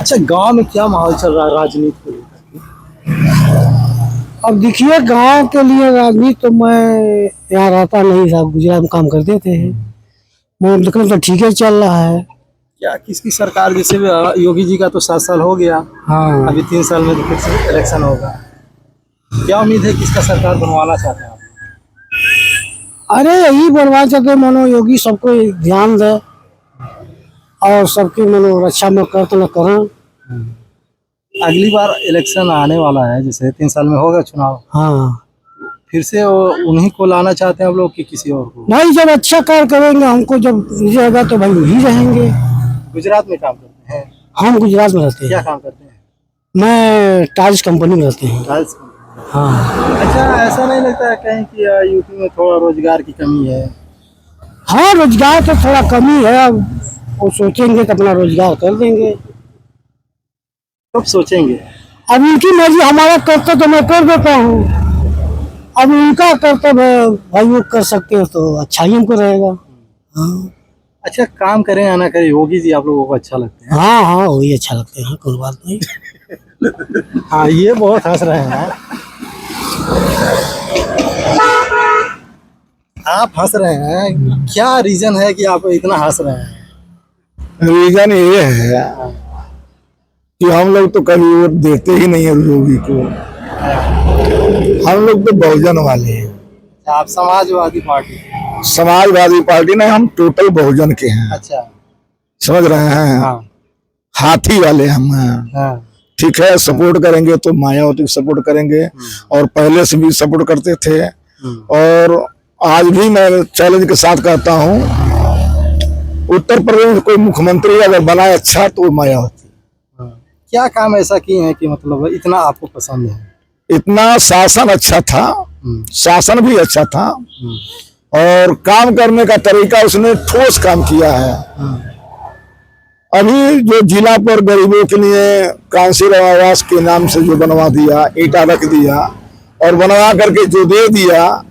अच्छा, गांव में क्या माहौल चल रहा है राजनीति को लेकर? अब देखिए, गांव के लिए राजनीति तो मैं यहाँ रहता नहीं था, गुजरात में काम करते थे। मैं लेकिन तो ठीक है चल रहा है। क्या किसकी सरकार, जैसे योगी जी का तो 7 साल हो गया, हाँ, अभी 3 साल में तो फिर से इलेक्शन होगा। क्या उम्मीद है, किसका सरकार बनवाना चाहते हैं आप? अरे यही बनवा चाहते मानो योगी सबको ध्यान दे और सबकी मानो रक्षा में करते न करें। अगली बार इलेक्शन आने वाला है, जैसे 3 साल में होगा चुनाव, हाँ, फिर से उन्हीं को लाना चाहते हैं आप लोग कि किसी और को? नहीं, जब अच्छा कार्य करेंगे हमको जब मिलेगा तो भाई वही रहेंगे। गुजरात में काम करते हैं? हम गुजरात में रहते क्या हैं। काम करते हैं? मैं टाइल्स कंपनी में रहते हैं। टाइल्स। हाँ। अच्छा, ऐसा नहीं लगता है कहीं कि यूपी में थोड़ा रोजगार की कमी है? हाँ, रोजगार तो थोड़ा कमी है। अब वो सोचेंगे तो अपना रोजगार कर देंगे। कब सोचेंगे? अब उनकी मर्जी, हमारा कर्तव्य तो मैं कर देता हूँ। अब उनका कर्तव्य भाई वो कर सकते हैं तो अच्छा ही हमको रहेगा। हाँ, अच्छा, काम करें या ना करें, योगी जी आप लोगों को अच्छा लगते हैं? हाँ, हाँ, वही अच्छा लगते हैं, कोई बात नहीं। हाँ, ये बहुत हंस रहे हैं आप हंस रहे हैं, क्या रीजन है कि आप इतना हंस रहे हैं? रीजन ये है कि हम लोग तो कभी वोट देते ही नहीं है योगी को। हम लोग तो बहुजन वाले हैं। आप समाजवादी पार्टी? समाजवादी पार्टी नहीं, हम टोटल बहुजन के हैं। अच्छा। समझ रहे हैं? हाँ। हाथी वाले हम हैं। हाँ। ठीक है, सपोर्ट करेंगे तो मायावती सपोर्ट करेंगे, और पहले से भी सपोर्ट करते थे। और आज भी मैं चैलेंज के साथ कहता हूँ, उत्तर प्रदेश में कोई मुख्यमंत्री अगर बना अच्छा तो मायावती। क्या काम ऐसा किए हैं कि मतलब इतना आपको पसंद है? इतना शासन अच्छा था, शासन भी अच्छा था, और काम करने का तरीका उसने ठोस काम किया है। अभी जो जिला पर गरीबों के लिए कांसीराम आवास के नाम से जो बनवा दिया, ईटा रख दिया और बनवा करके जो दे दिया,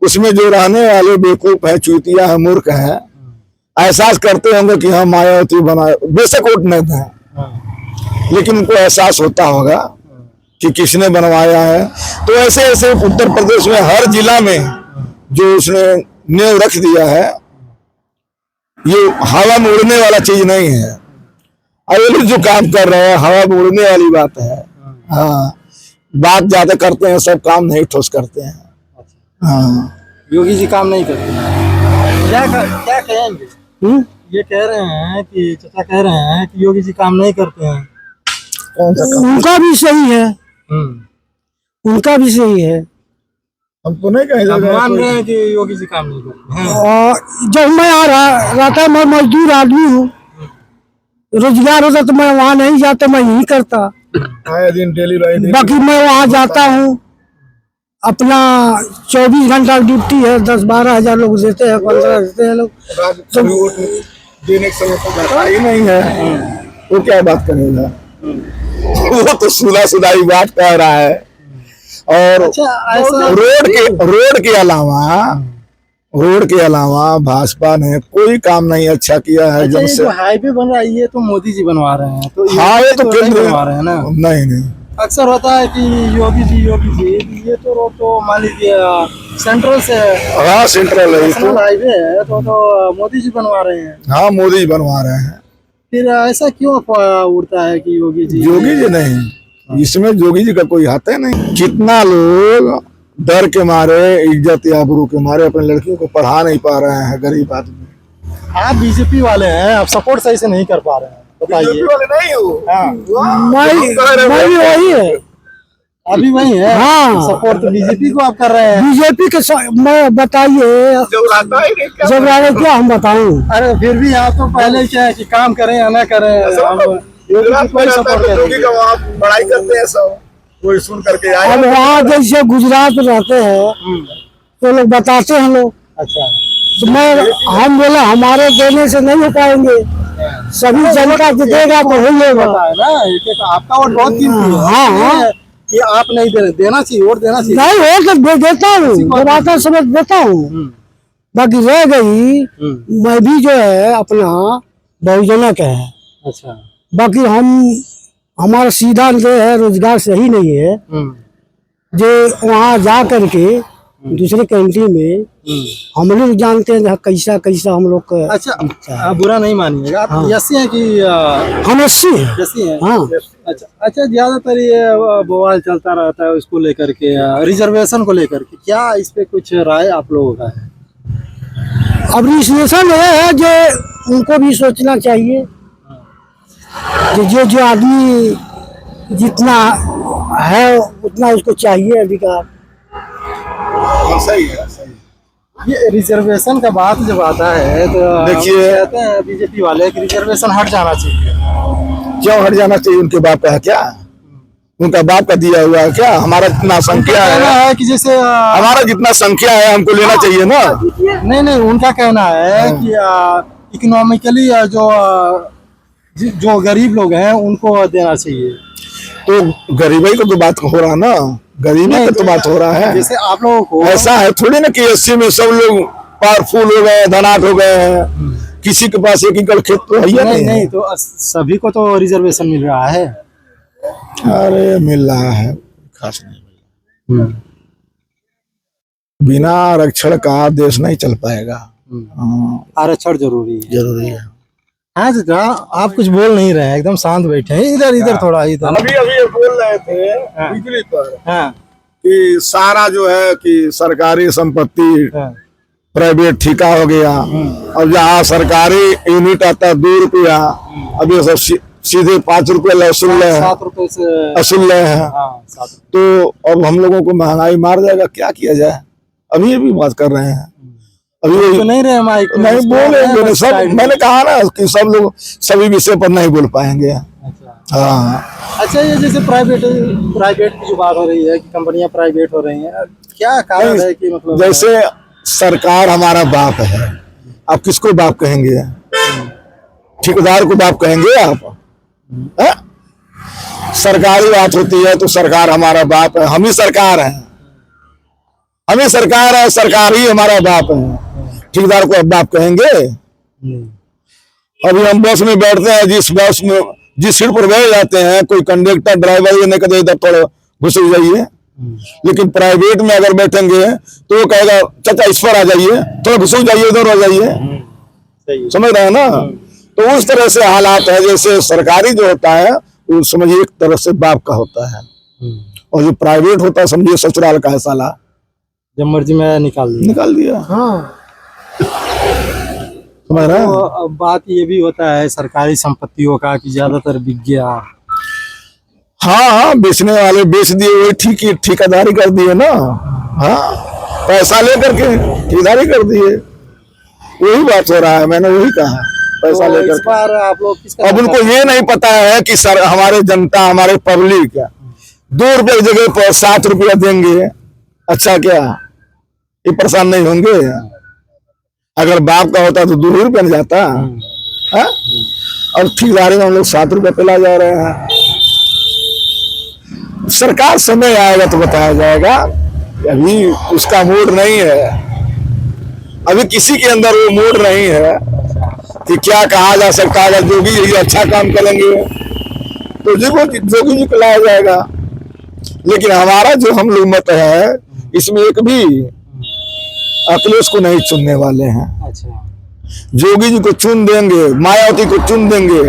उसमें जो रहने वाले बेवकूफ है, चूतिया है, मूर्ख है, एहसास करते होंगे कि हाँ मायावती बनाए, बेशक वोट नहीं दें, लेकिन उनको एहसास होता होगा कि किसने बनवाया है। तो ऐसे ऐसे उत्तर प्रदेश में हर जिला में जो उसने नींव रख दिया है, ये हवा में उड़ने वाला चीज नहीं है। अगले जो काम कर रहे हैं हवा में उड़ने वाली बात है। हाँ, बात ज्यादा करते हैं, सब काम नहीं ठोस करते हैं। हाँ, योगी जी काम नहीं करते हैं। क्या कहेंगे? ये कह रहे हैं कि चाचा कह रहे हैं कि योगी जी काम नहीं करते हैं। उनका भी सही है, उनका भी सही है। हमको नहीं कहें, मान रहे हैं कि योगी जी काम नहीं करते हैं। जब मैं आ रहता, मैं मजदूर आदमी हूँ, रोजगार होता तो मैं वहाँ नहीं जाता, मैं यही करता। दिन डेली बाकी मैं वहाँ जाता हूँ, अपना 24 घंटा ड्यूटी है, 10-12 हजार लोग देते हैं, 15 देते हैं लोग। तो देने के समय तो करता ही नहीं है, वो क्या बात करेगा? वो तो सुधाई बात कह रहा है। और अच्छा, रोड के अलावा भाजपा ने कोई काम नहीं अच्छा किया है। अच्छा, जब ये से जो हाईवे बन रहा है ये तो मोदी जी बनवा रहे हैं, तो हाँ, ये तो नहीं बनवा रहे हैं ना? नहीं, अक्सर होता है कि योगी जी, ये तो रोड तो मान लीजिए सेंट्रल से, हाँ सेंट्रल है, नेशनल हाईवे है, तो मोदी जी बनवा रहे हैं। हाँ मोदी जी बनवा रहे हैं। फिर ऐसा क्यों उड़ता है कि योगी जी नहीं, इसमें योगी जी का कोई हाथ है नहीं। कितना लोग डर के मारे, इज्जत आबरू के मारे अपने लड़कियों को पढ़ा नहीं पा रहे हैं, गरीब आदमी। आप बीजेपी वाले हैं, आप सपोर्ट सही से नहीं कर पा रहे हैं, बताइए। वाले नहीं हो? मैं भी वही है, अभी वही है। हाँ, सपोर्ट तो बीजेपी को आप कर रहे हैं। बीजेपी के मैं बताइए जब रहे क्या हम बताऊं? अरे फिर भी आप तो पहले क्या है कि काम करें या ना करें, कोई सपोर्ट करें, बड़ाई करते हैं सब, कोई सुन करके आए। अब वहाँ जैसे गुजरात में रहते हैं तो लोग बताते हैं लोग। अच्छा, तो हम बोला हमारे देने से नहीं हो पाएंगे, सभी जनता को देगा तो हो जाएगा ना। आपका वोट बहुत कीमती है। हाँ, कि आप नहीं देना चाहिए, वोट देना चाहिए। नहीं वोट तो देता हूँ, जब आता समझ देता हूँ। बाकी रह गई, मैं भी जो है अपना बहुजन का है। अच्छा, बाकी हमारा सीधा जो है रोजगार सही नहीं है, जो वहाँ जा करके दूसरे कंट्री में हम लोग जानते हैं कैसा कैसा हम लोग का। अच्छा, आप बुरा नहीं मानिएगा, आप हाँ। यसी हैं कि हम 80 हैं। यसी हैं? हाँ। अच्छा, ज्यादातर ये बवाल चलता रहता है उसको लेकर के, रिजर्वेशन को लेकर के, क्या इस पे कुछ राय आप लोगों का है? अब रिजर्वेशन है जो उनको भी सोचना चाहिए, जो आदमी जितना है उतना उसको चाहिए अधिकार। सही है, सही है। ये रिजर्वेशन का बात जब आता है तो देखिए, कहते हैं बीजेपी वाले कि रिजर्वेशन हट जाना चाहिए। क्यों हट जाना चाहिए? उनके बाप का है क्या? उनका बाप का दिया हुआ है क्या? हमारा जितना संख्या कहना है, है कि जैसे हमारा जितना संख्या है हमको लेना चाहिए ना। नहीं, उनका कहना है कि इकोनॉमिकली जो गरीब लोग हैं उनको देना चाहिए। तो गरीबी को तो बात हो रहा ना, गरीबी का तो बात हो रहा है। जैसे आप लोगों को ऐसा है थोड़ी ना कि 80 में सब लोग पावरफुल हो गए, धनाढ्य हो गए हैं, किसी के पास एक एकड़ खेत तो है ही नहीं, तो सभी को तो रिजर्वेशन मिल रहा है। अरे मिल रहा है, खास नहीं। बिना आरक्षण का देश नहीं चल पाएगा। हाँ, आरक्षण जरूरी है। जरूरी है। हाँ चाचा, आप कुछ बोल नहीं रहे हैं, एकदम शांत बैठे हैं। इधर थोड़ा इधर। अभी ये बोल रहे थे बिजली पर हाँ, कि सारा जो है कि सरकारी संपत्ति प्राइवेट ठेका हो गया। अब जहाँ सरकारी यूनिट आता है 2 रुपया, अब ये सब सीधे 5 रुपया वसूल रहे हैं, 7 रुपए से वसूल रहे हैं। हाँ, 7 रुपए। तो अब हम लोगों को महंगाई मार जाएगा, क्या किया जाए? अभी ये भी बात कर रहे हैं। अभी तो नहीं रहे माइक में, नहीं बोलेंगे बस सब। साइड में। मैंने कहा ना कि सब लोग सभी विषय पर नहीं बोल पाएंगे। अच्छा। हाँ, अच्छा, ये जैसे प्राइवेट की जो बात हो रही है कि कंपनियां प्राइवेट हो रही हैं, क्या कारण है कि मतलब जैसे सरकार हमारा बाप है, आप किसको बाप कहेंगे? ठेकेदार को बाप कहेंगे आप? है? सरकारी बात होती है तो सरकार हमारा बाप है, हम ही सरकार है, हम ही सरकार है, सरकार ही हमारा बाप है। ठेकेदार को अब बाप कहेंगे? अभी हम बस में बैठते हैं, जिस सीट पर बैठ जाते हैं, कोई कंडक्टर ड्राइवर ये नहीं कहते इधर थोड़ा घुस जाइए, लेकिन प्राइवेट में अगर बैठेंगे तो वो कहेगा चाचा इस पर आ जाइए, थोड़ा घुस जाइए, इधर आ जाइए। समझ रहे हैं ना? तो उस तरह से हालात है। जैसे सरकारी जो होता है वो समझिए एक तरह से बाप का होता है, और जो प्राइवेट होता है समझिए ससुराल का है, साला जब मर्जी में निकाल दिया। हाँ, समझ रहे हैं? तो अब बात ये भी होता है सरकारी संपत्तियों का कि ज्यादातर बिक गया। हाँ, बेचने वाले बेच दिए, वही ठेकेदारी कर दिए ना। हाँ, पैसा लेकर के ठेकेदारी कर दिए, वही बात हो रहा है। मैंने वही कहा, पैसा तो लेकर इस बार आप लोग किसका? अब उनको ये नहीं पता है कि सर हमारे जनता, हमारे पब्लिक 2 रुपए की जगह पर 7 रुपया देंगे, अच्छा क्या ये परेशान नहीं होंगे? अगर बाप का होता तो 2 रुपया नहीं जाता है? अब ठेकेदारी में हम लोग 7 रुपया पिला जा रहे हैं। सरकार समय आएगा तो बताया जाएगा, अभी उसका मूड नहीं है, अभी किसी के अंदर वो मूड नहीं है कि क्या कहा जा सकता है। जोगी जी अच्छा काम करेंगे तो जोगी जी को लाया जाएगा, लेकिन हमारा जो हम लोग मत है इसमें एक भी अखिलेश को नहीं चुनने वाले हैं। अच्छा, जोगी जी को चुन देंगे, मायावती को चुन देंगे,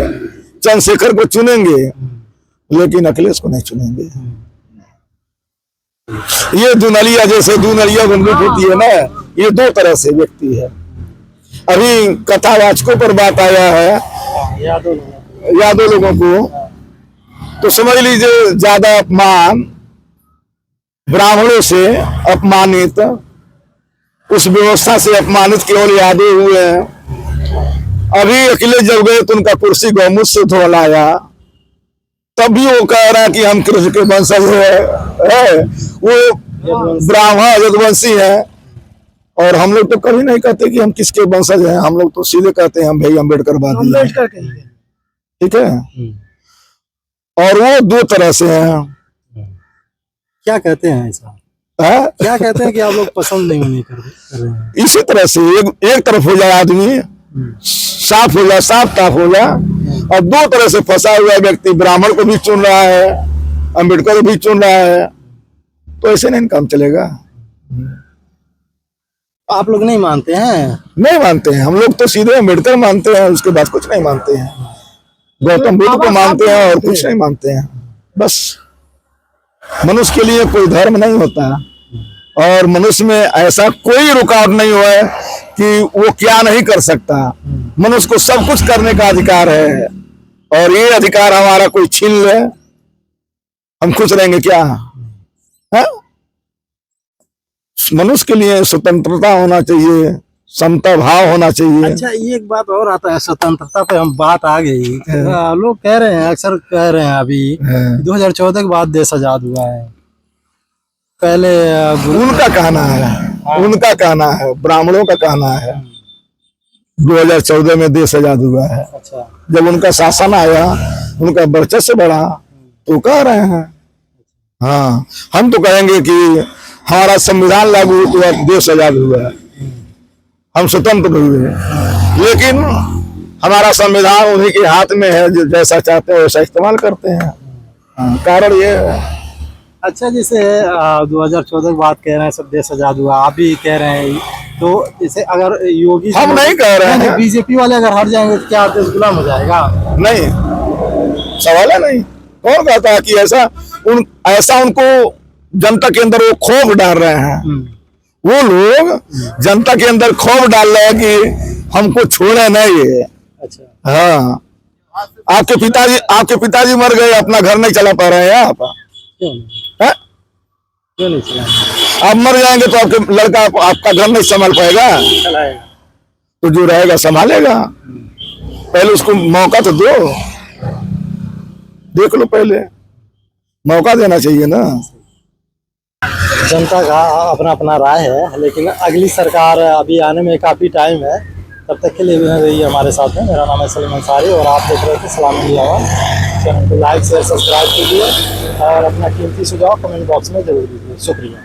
चंद्रशेखर को चुनेंगे, लेकिन अखिलेश को नहीं चुनेंगे। ये दुनलिया, जैसे दुनलिया बंदूक होती है ना, ये 2 तरह से व्यक्ति है। अभी कथावाचकों पर बात आया है, यादव लोगों को, तो समझ लीजिए ज्यादा अपमान, ब्राह्मणों से अपमानित, उस व्यवस्था से अपमानित केवल यादव हुए हैं। अभी अखिलेश जब गए तो उनका कुर्सी गौमुख से धोलाया, तब भी वो कह रहा है कि हम कृष्ण के वंशज है, वो ब्राह्मण यदुवंशी है। और हम लोग तो कभी नहीं कहते कि हम किसके वंशज हैं, हम लोग तो सीधे कहते हैं हम भाई अम्बेडकरवादी हैं। ठीक है? और वो 2 तरह से हैं। क्या कहते हैं ऐसा? क्या कहते हैं कि आप लोग पसंद नहीं कर रहे हैं? इसी तरह से एक तरफ हो जाए आदमी, साफ हो जाए, साफ ताफ हो जाए, और दो तरह से फंसा हुआ व्यक्ति ब्राह्मण को भी चुन रहा है, अम्बेडकर को भी चुन रहा है, तो ऐसे नहीं काम चलेगा। आप लोग नहीं मानते हैं? नहीं मानते हैं, हम लोग तो सीधे अम्बेडकर मानते हैं, उसके बाद कुछ नहीं मानते हैं। गौतम बुद्ध को मानते हैं और कुछ नहीं मानते हैं। बस मनुष्य के लिए कोई धर्म नहीं होता, और मनुष्य में ऐसा कोई रुकावट नहीं हुआ है कि वो क्या नहीं कर सकता। मनुष्य को सब कुछ करने का अधिकार है, और ये अधिकार हमारा कोई छीन ले, हम खुश रहेंगे क्या? है? मनुष्य के लिए स्वतंत्रता होना चाहिए, समता भाव होना चाहिए। अच्छा, ये एक बात और आता है, स्वतंत्रता पे हम बात आ गई। लोग कह रहे हैं, अक्सर कह रहे हैं अभी 2014 के बाद देश आजाद हुआ है। पहले उनका कहना है, उनका कहना है, ब्राह्मणों का कहना है 2014 में देश आजाद हुआ है। अच्छा, जब उनका शासन आया, उनका वर्चस्व बढ़ा, तो कह रहे हैं। हाँ, हम तो कहेंगे कि हमारा संविधान लागू हुआ, देश आजाद हुआ है, हम स्वतंत्र हुए, लेकिन हमारा संविधान उन्हीं के हाथ में है, जो जैसा चाहते हैं वैसा इस्तेमाल करते हैं। कारण ये है। अच्छा, जैसे 2014 की बात कह रहे हैं, सब देश आजाद हुआ, आप भी कह रहे हैं, तो जैसे अगर योगी, हम नहीं कह रहे हैं, बीजेपी वाले अगर हट जाएंगे तो क्या देश गुलाम हो जाएगा? नहीं, सवाल है नहीं। कौन कहता है कि ऐसा उनको जनता के अंदर वो खौफ डाल रहे हैं। वो लोग जनता के अंदर खौफ डाल रहे हैं कि हमको छोड़े नहीं ये। अच्छा, हाँ, आपके पिताजी मर गए, अपना घर नहीं चला पा रहे हैं आप। क्यों नहीं चलाएंगे? आप मर जाएंगे तो आपके लड़का आपका घर नहीं संभाल पाएगा, चलाएगा तो जो रहेगा संभालेगा। पहले उसको मौका तो दो, देख लो, पहले मौका देना चाहिए ना। जनता का अपना अपना राय है, लेकिन अगली सरकार अभी आने में काफ़ी टाइम है। तब तक के लिए भी रहिए हमारे साथ में। मेरा नाम है सलीम अंसारी और आप देख रहे थे सलामी आवाज़। चैनल को लाइक शेयर सब्सक्राइब कीजिए और अपना कीमती सुझाव कमेंट बॉक्स में जरूर दीजिए। शुक्रिया।